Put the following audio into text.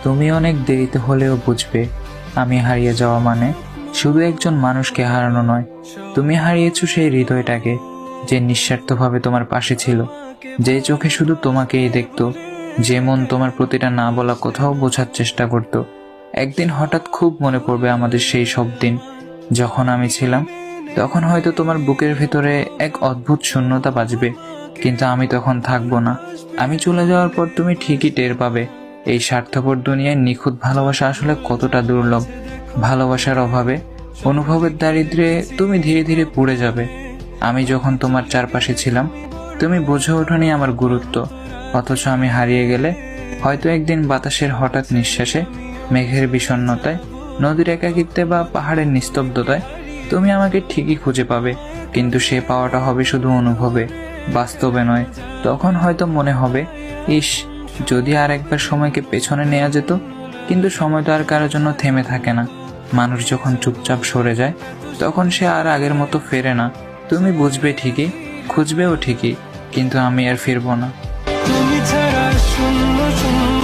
তুমি অনেক দেরিতে হলেও বুঝবে আমি হারিয়ে যাওয়া মানে শুধু একজন মানুষকে হারানো নয়, তুমি হারিয়েছো সেই হৃদয়টাকে, যে নিঃস্বার্থভাবে তোমার পাশে ছিল, যে চোখে শুধু তোমাকেই দেখতো, যে মন তোমার প্রতিটা না বলা কথাও বোঝার চেষ্টা করত। একদিন হঠাৎ খুব মনে পড়বে আমাদের সেই সব দিন, যখন আমি ছিলাম। তখন হয়তো তোমার বুকের ভেতরে এক অদ্ভুত শূন্যতা বাজবে, কিন্তু আমি তখন থাকবো না। আমি চলে যাওয়ার পর তুমি ঠিকই টের পাবে এই স্বার্থপর দুনিয়ায় নিখুঁত ভালোবাসা আসলে কতটা দুর্লভ। ভালোবাসার অভাবে, অনুভবের দারিদ্র্যে তুমি ধীরে ধীরে পুড়ে যাবে। আমি যখন তোমার চারপাশে ছিলাম, তুমি বুঝে ওঠোনি আমার গুরুত্ব। অথচ আমি হারিয়ে গেলে হয়তো একদিন বাতাসের হঠাৎ নিঃশ্বাসে, মেঘের বিষণ্ণতায়, নদীর একাকিত্বে বা পাহাড়ের নিস্তব্ধতায় তুমি আমাকে ঠিকই খুঁজে পাবে। কিন্তু সে পাওয়াটা হবে শুধু অনুভবে, বাস্তবে নয়। তখন হয়তো মনে হবে, ইস, যদি আর একবার সময়কে পেছনে নেওয়া যেত। কিন্তু সময় তো আর কারোর জন্য থেমে থাকে না। মানুষ যখন চুপচাপ সরে যায়, তখন সে আর আগের মতো ফেরে না। তুমি বুঝবে ঠিকই, খুঁজবেও ঠিকই, কিন্তু আমি আর ফিরবো না।